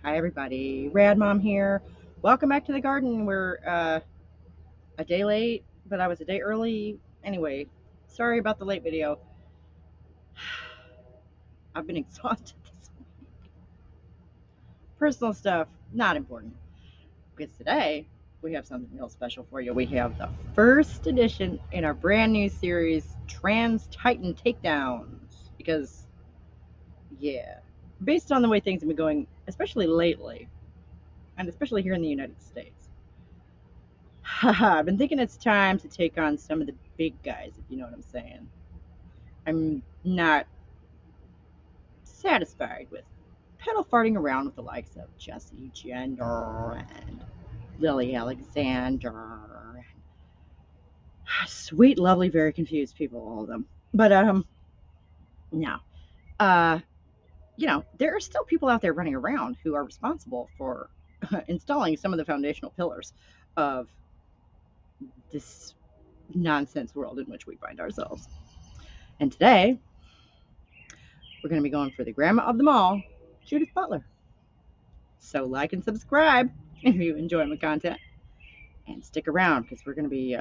Hi everybody, Rad Mom here. Welcome back to the garden. We're a day late, but I was a day early. Anyway, sorry about the late video. I've been exhausted this week. Personal stuff, not important. Because today, we have something real special for you. We have the first edition in our brand new series, Titans Takedowns. Because, yeah, based on the way things have been going, especially lately, and especially here in the United States, I've been thinking it's time to take on some of the big guys, if you know what I'm saying. I'm not satisfied with pedal farting around with the likes of Jessie Gender and Lily Alexander. Sweet, lovely, very confused people, all of them. But, no. Uh, there are still people out there running around who are responsible for installing some of the foundational pillars of this nonsense world in which we find ourselves. And today, we're going to be going for the grandma of them all, Judith Butler. So like and subscribe if you enjoy my content. And stick around because we're going to be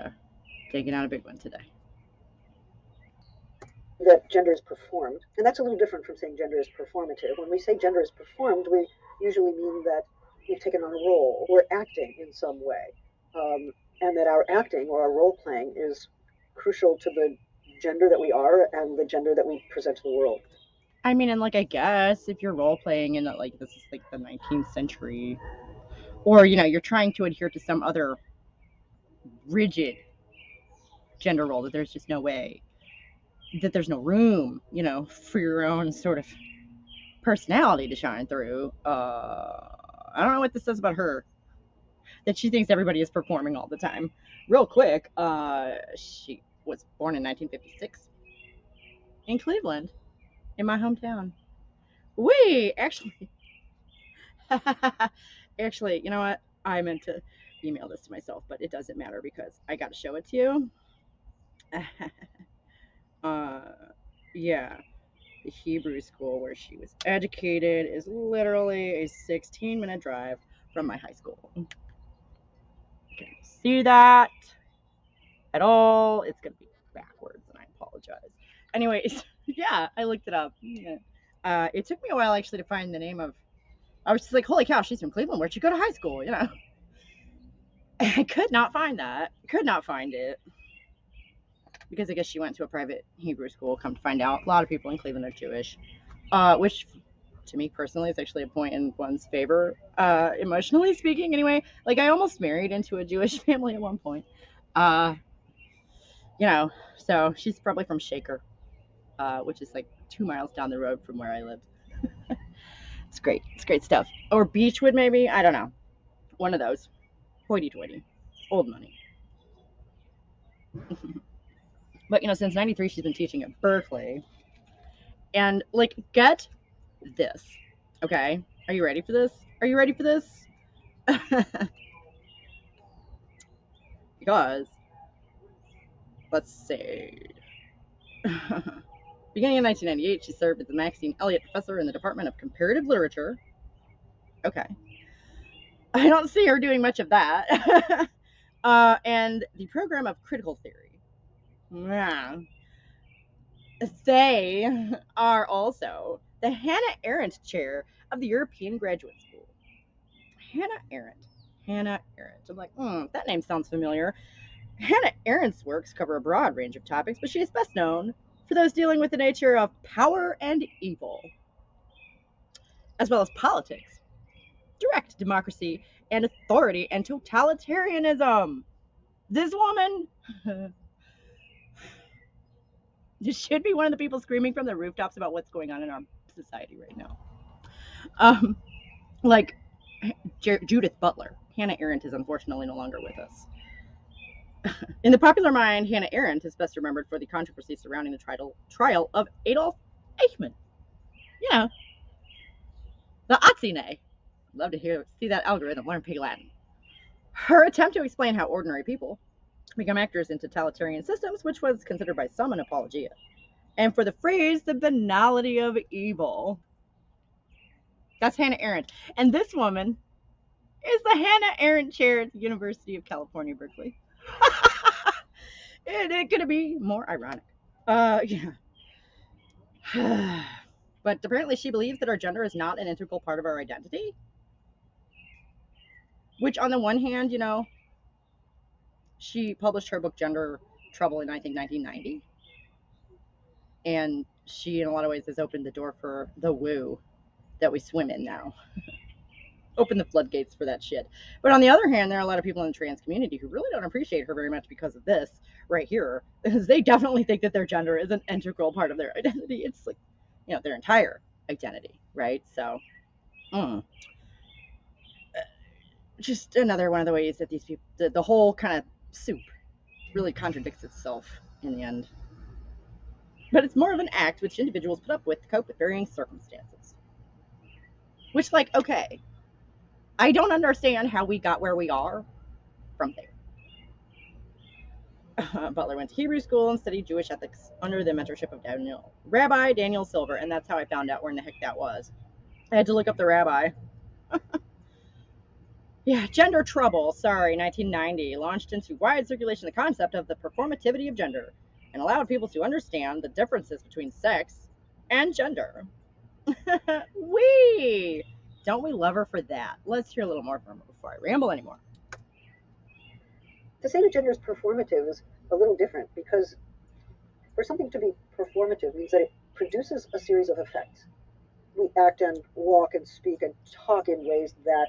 taking out a big one today. That gender is performed, and that's a little different from saying gender is performative. When we say gender is performed, we usually mean that we've taken on a role, we're acting in some way, and that our acting or our role playing is crucial to the gender that we are and the gender that we present to the world. I mean, and I guess if you're role playing in that, this is the 19th century, or you're trying to adhere to some other rigid gender role that there's just no way, that there's no room, for your own sort of personality to shine through. I don't know what this says about her, that she thinks everybody is performing all the time. Real quick, she was born in 1956 in Cleveland, in my hometown. Actually, you know what? I meant to email this to myself, but it doesn't matter because I got to show it to you. Yeah, the Hebrew school where she was educated is literally a 16-minute drive from my high school. Can you see that at all? It's going to be backwards, and I apologize. Anyways, yeah, I looked it up. Yeah. It took me a while actually to find the name of. I was just like, holy cow, she's from Cleveland. Where'd she go to high school? I could not find that. Could not find it. Because I guess she went to a private Hebrew school. Come to find out, a lot of people in Cleveland are Jewish, which to me personally is actually a point in one's favor, emotionally speaking. Anyway, I almost married into a Jewish family at one point. So she's probably from Shaker, which is 2 miles down the road from where I lived. It's great. It's great stuff. Or Beechwood, maybe. I don't know. One of those. Hoity-toity. Old money. But, since 93, she's been teaching at Berkeley. And, get this. Okay? Are you ready for this? Are you ready for this? Because, let's see. Beginning in 1998, she served as the Maxine Elliott Professor in the Department of Comparative Literature. Okay. I don't see her doing much of that. And the Program of Critical Theory. Yeah. They are also the Hannah Arendt Chair of the European Graduate School. Hannah Arendt. I'm like, that name sounds familiar. Hannah Arendt's works cover a broad range of topics, but she is best known for those dealing with the nature of power and evil, as well as politics, direct democracy, and authority and totalitarianism. This woman should be one of the people screaming from the rooftops about what's going on in our society right now. Judith Butler. Hannah Arendt is unfortunately no longer with us. In the popular mind, Hannah Arendt is best remembered for the controversy surrounding the trial of Adolf Eichmann. The Atzine. Love to see that algorithm learn Pig Latin. Her attempt to explain how ordinary people become actors in totalitarian systems, which was considered by some an apologia. And for the phrase, the banality of evil. That's Hannah Arendt. And this woman is the Hannah Arendt Chair at the University of California, Berkeley. And it could be more ironic. Yeah. But apparently she believes that our gender is not an integral part of our identity. Which, on the one hand, she published her book Gender Trouble in, I think, 1990. And she, in a lot of ways, has opened the door for the woo that we swim in now. Open the floodgates for that shit. But on the other hand, there are a lot of people in the trans community who really don't appreciate her very much because of this right here. Because they definitely think that their gender is an integral part of their identity. It's like, their entire identity, right? So, just another one of the ways that these people, the whole kind of soup really contradicts itself in the end. But it's more of an act which individuals put up with to cope with varying circumstances. Which, like, okay, I don't understand how we got where we are from there. Butler went to Hebrew school and studied Jewish ethics under the mentorship of Rabbi Daniel Silver, and that's how I found out where in the heck that was. I had to look up the rabbi. Yeah, Gender Trouble, 1990, launched into wide circulation the concept of the performativity of gender and allowed people to understand the differences between sex and gender. Wee! Don't we love her for that? Let's hear a little more from her before I ramble anymore. To say that gender is performative is a little different, because for something to be performative means that it produces a series of effects. We act and walk and speak and talk in ways that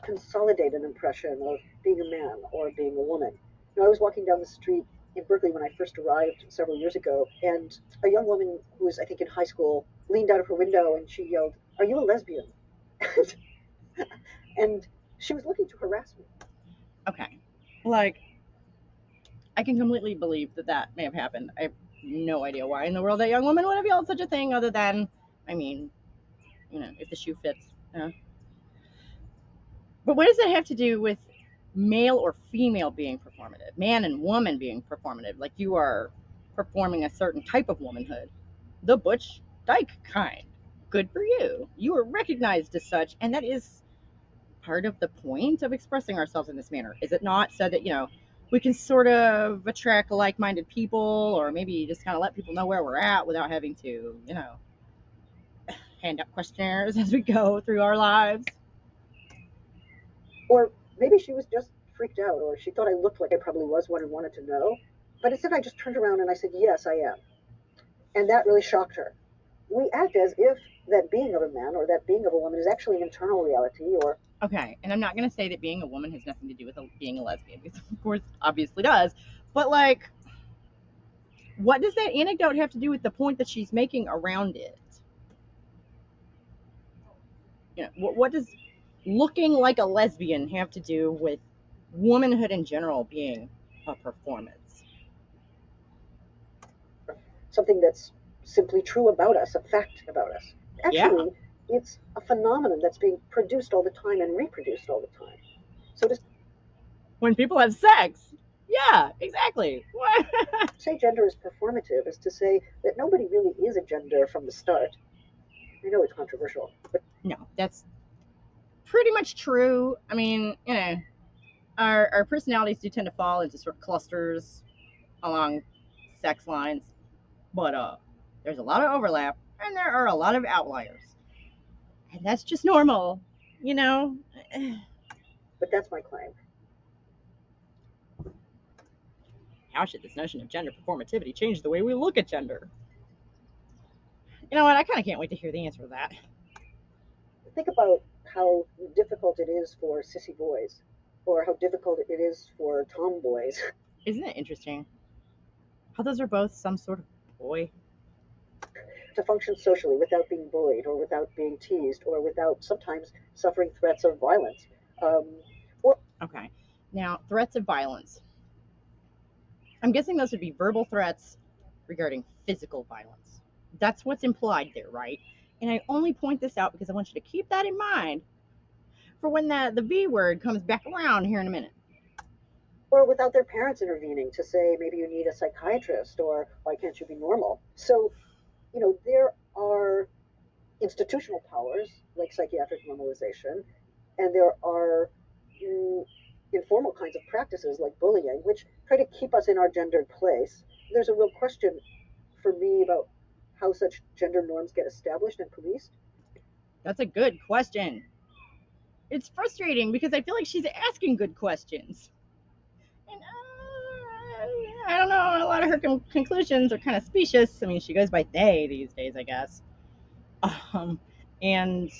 consolidate an impression of being a man or being a woman. I was walking down the street in Berkeley when I first arrived several years ago, and a young woman who was, I think, in high school leaned out of her window and she yelled, "Are you a lesbian?" And she was looking to harass me. Okay. Like, I can completely believe that may have happened. I have no idea why in the world that young woman would have yelled such a thing, other than, I mean, if the shoe fits. But what does it have to do with male or female being performative, man and woman being performative? Like, you are performing a certain type of womanhood, the butch dyke kind. Good for you. You are recognized as such, and that is part of the point of expressing ourselves in this manner, is it not? So that we can sort of attract like-minded people, or maybe just kind of let people know where we're at without having to hand out questionnaires as we go through our lives. Or maybe she was just freaked out, or she thought I looked like I probably was one and wanted to know. But instead, I just turned around and I said, "Yes, I am." And that really shocked her. We act as if that being of a man or that being of a woman is actually an internal reality, or... Okay, and I'm not going to say that being a woman has nothing to do with being a lesbian, because of course, obviously does. But, like, what does that anecdote have to do with the point that she's making around it? What does looking like a lesbian have to do with womanhood in general being a performance? Something that's simply true about us, a fact about us. Actually, Yeah. it's a phenomenon that's being produced all the time and reproduced all the time. So to When people have sex. Yeah, exactly. say gender is performative is to say that nobody really is a gender from the start. I know it's controversial, but no, that's pretty much true. I mean, our personalities do tend to fall into sort of clusters along sex lines, but there's a lot of overlap and there are a lot of outliers, and that's just normal. but that's my claim. How should this notion of gender performativity change the way we look at gender? You know what? I kind of can't wait to hear the answer to that. Think about how difficult it is for sissy boys, or how difficult it is for tomboys. Isn't it interesting how those are both some sort of boy? To function socially without being bullied, or without being teased, or without sometimes suffering threats of violence. Okay. Now, threats of violence. I'm guessing those would be verbal threats regarding physical violence. That's what's implied there, right? And I only point this out because I want you to keep that in mind for when the V word comes back around here in a minute. Or without their parents intervening to say, maybe you need a psychiatrist, or why can't you be normal? So, there are institutional powers like psychiatric normalization, and there are informal kinds of practices like bullying, which try to keep us in our gendered place. There's a real question for me about how such gender norms get established and policed. That's a good question. It's frustrating because I feel like she's asking good questions. And I don't know, a lot of her conclusions are kind of specious. I mean, she goes by they these days, I guess. And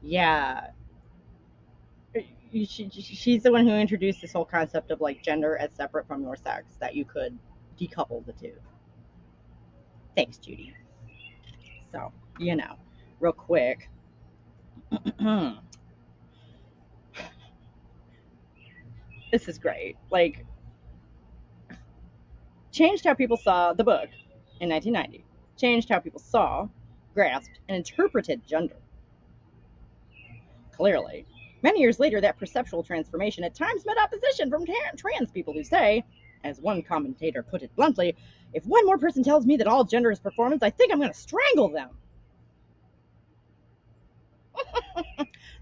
yeah, she's the one who introduced this whole concept of like gender as separate from your sex, that you could decouple the two. Thanks, Judy. So, real quick. This is great. Like, changed how people saw the book in 1990. Changed how people saw, grasped, and interpreted gender. Clearly. Many years later, that perceptual transformation at times met opposition from trans people who say, as one commentator put it bluntly, if one more person tells me that all gender is performance, I think I'm going to strangle them.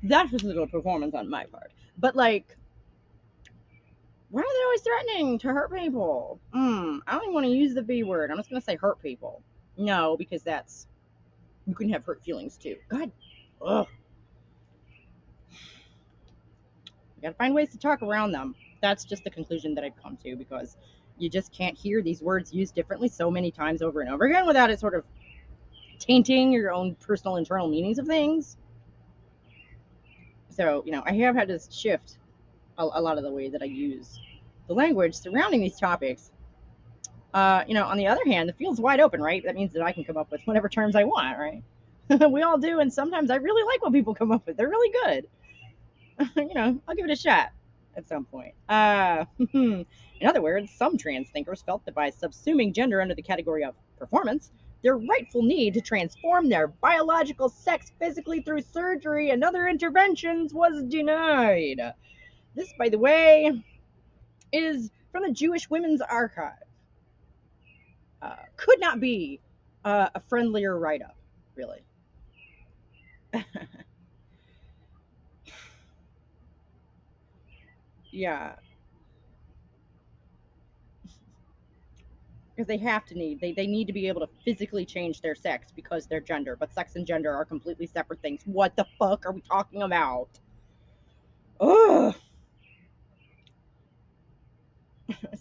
That was a little performance on my part. But, like, why are they always threatening to hurt people? I don't even want to use the B word. I'm just going to say hurt people. No, because you can have hurt feelings too. God, ugh. You gotta find ways to talk around them. That's just the conclusion that I've come to, because you just can't hear these words used differently so many times over and over again without it sort of tainting your own personal internal meanings of things. So, I have had to shift a lot of the way that I use the language surrounding these topics. On the other hand, the field's wide open, right? That means that I can come up with whatever terms I want, right? We all do, and sometimes I really like what people come up with. They're really good. I'll give it a shot at some point. In other words, some trans thinkers felt that by subsuming gender under the category of performance, their rightful need to transform their biological sex physically through surgery and other interventions was denied. This, by the way, is from the Jewish Women's Archive. Could not be a friendlier write-up, really. Yeah, because they need to be able to physically change their sex because they're gender, but sex and gender are completely separate things. What the fuck are we talking about? Ugh.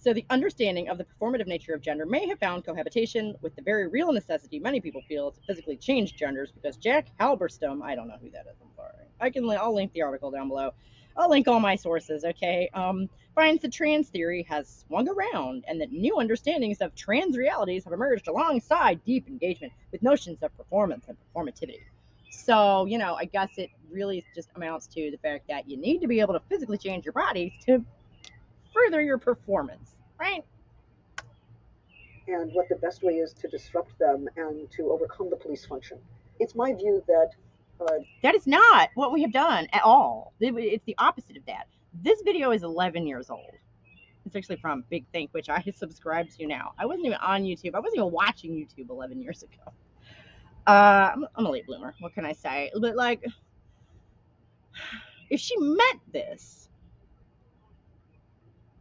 So the understanding of the performative nature of gender may have found cohabitation with the very real necessity many people feel to physically change genders, because Jack Halberstam, I don't know who that is, I'm sorry. I'll link the article down below. I'll link all my sources, okay? Finds that trans theory has swung around and that new understandings of trans realities have emerged alongside deep engagement with notions of performance and performativity. So, I guess it really just amounts to the fact that you need to be able to physically change your bodies to further your performance, right? And what the best way is to disrupt them and to overcome the police function. It's my view that That is not what we have done at all. It's the opposite of that. This video is 11 years old. It's actually from Big Think, which I subscribe to now. I wasn't even on YouTube. I wasn't even watching YouTube 11 years ago. I'm a late bloomer. What can I say? But, like, if she meant this,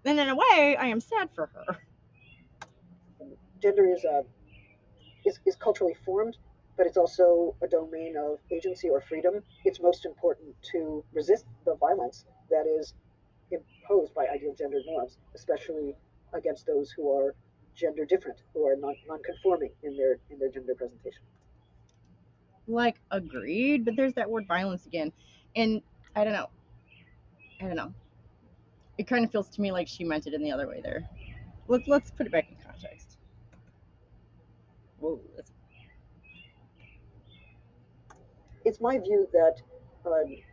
then in a way, I am sad for her. gender is culturally formed, but it's also a domain of agency or freedom. It's most important to resist the violence that is imposed by ideal gender norms, especially against those who are gender different, who are non-conforming in their gender presentation. Like, agreed, but there's that word violence again. And I don't know. It kind of feels to me like she meant it in the other way there. Let's put it back in context. Whoa, that's... It's my view that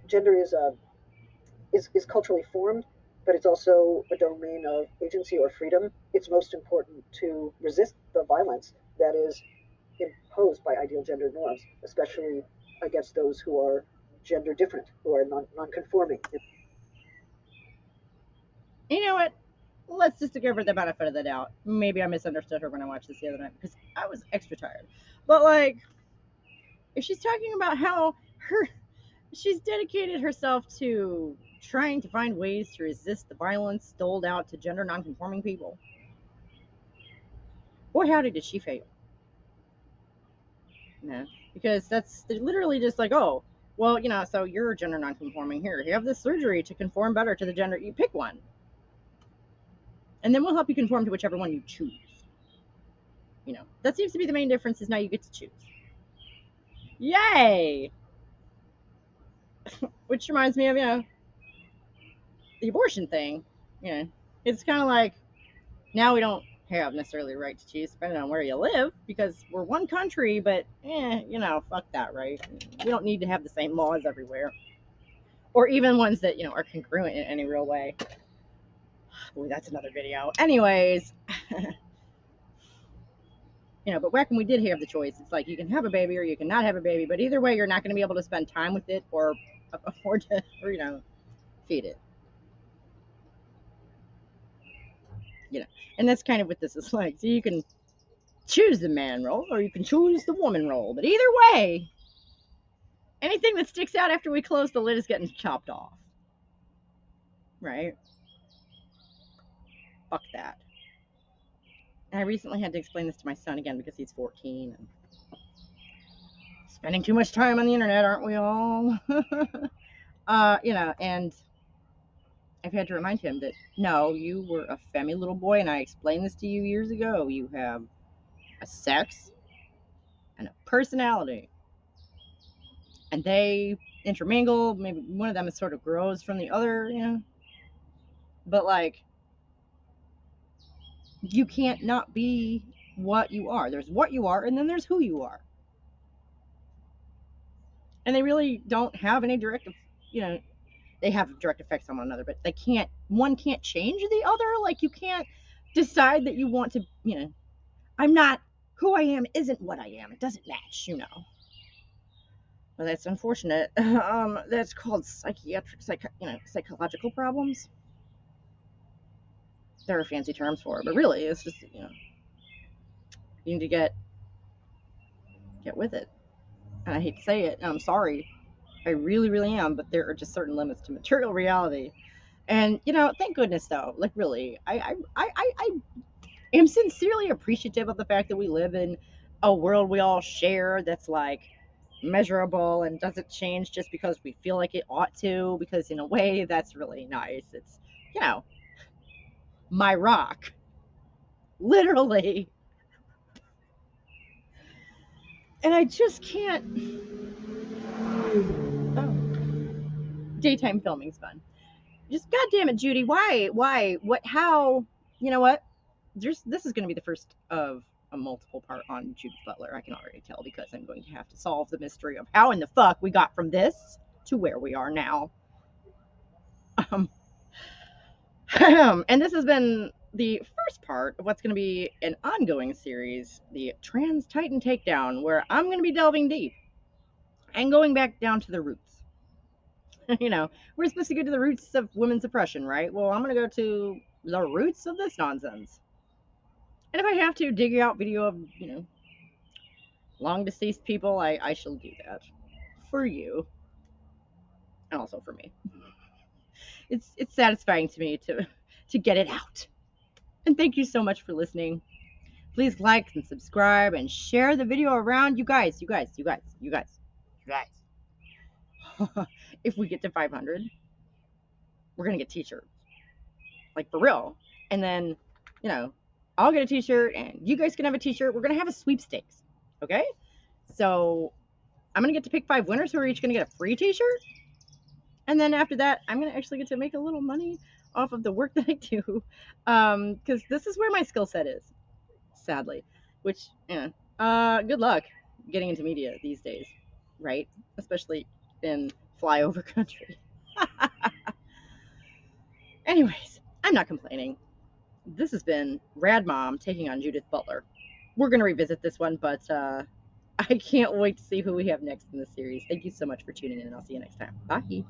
gender is culturally formed, but it's also a domain of agency or freedom. It's most important to resist the violence that is imposed by ideal gender norms, especially against those who are gender different, who are non-conforming. You know what? Let's just give her the benefit of the doubt. Maybe I misunderstood her when I watched this the other night because I was extra tired. But like, if she's talking about how she's dedicated herself to trying to find ways to resist the violence doled out to gender nonconforming people, boy howdy did she fail. Yeah, because that's literally just like, oh, well, so you're gender nonconforming. Here, you have this surgery to conform better to the gender. You pick one, and then we'll help you conform to whichever one you choose. That seems to be the main difference, is now you get to choose. Yay! Which reminds me of, the abortion thing. Yeah, it's kind of like, now we don't have necessarily the right to choose depending on where you live, because we're one country, but fuck that, right? We don't need to have the same laws everywhere, or even ones that are congruent in any real way. Boy, that's another video. Anyways, but back when we did have the choice, it's like you can have a baby or you cannot have a baby, but either way, you're not going to be able to spend time with it or afford to, or feed it. And that's kind of what this is like. So you can choose the man role or you can choose the woman role, but either way, anything that sticks out after we close the lid is getting chopped off. Right? Fuck that. And I recently had to explain this to my son again because he's 14 and spending too much time on the internet, aren't we all? And I've had to remind him that, no, you were a femmy little boy, and I explained this to you years ago. You have a sex and a personality, and they intermingle. Maybe one of them is sort of grows from the other, but like, you can't not be what you are. There's what you are, and then there's who you are. And they really don't have any direct, they have direct effects on one another, but one can't change the other. Like, you can't decide that you want to, I'm not, who I am isn't what I am. It doesn't match, Well, that's unfortunate. That's called psychological problems. There are fancy terms for it, but really, it's just, you need to get with it. And I hate to say it, and I'm sorry. I really, really am, but there are just certain limits to material reality. And, thank goodness, though. Like, really, I am sincerely appreciative of the fact that we live in a world we all share that's, like, measurable and doesn't change just because we feel like it ought to, because in a way, that's really nice. It's, my rock. Literally. And I just can't. Oh. Daytime filming's fun. Just, goddamn it, Judy, why, what, how, you know what? This is going to be the first of a multiple part on Judith Butler. I can already tell, because I'm going to have to solve the mystery of how in the fuck we got from this to where we are now. And this has been the first part of what's going to be an ongoing series, the Titan Takedown, where I'm going to be delving deep and going back down to the roots. We're supposed to go to the roots of women's oppression, right? Well, I'm going to go to the roots of this nonsense. And if I have to dig out video of, long deceased people, I shall do that. For you. And also for me. It's satisfying to me to get it out. And thank you so much for listening. Please like and subscribe and share the video around. You guys. If we get to 500, we're going to get t-shirts. Like, for real. And then, I'll get a t-shirt and you guys can have a t-shirt. We're going to have a sweepstakes. Okay? So I'm going to get to pick 5 winners who are each going to get a free t-shirt. And then after that, I'm going to actually get to make a little money off of the work that I do. Because this is where my skill set is. Sadly. Which, good luck getting into media these days. Right? Especially in flyover country. Anyways, I'm not complaining. This has been Rad Mom taking on Judith Butler. We're going to revisit this one, but I can't wait to see who we have next in the series. Thank you so much for tuning in, and I'll see you next time. Bye.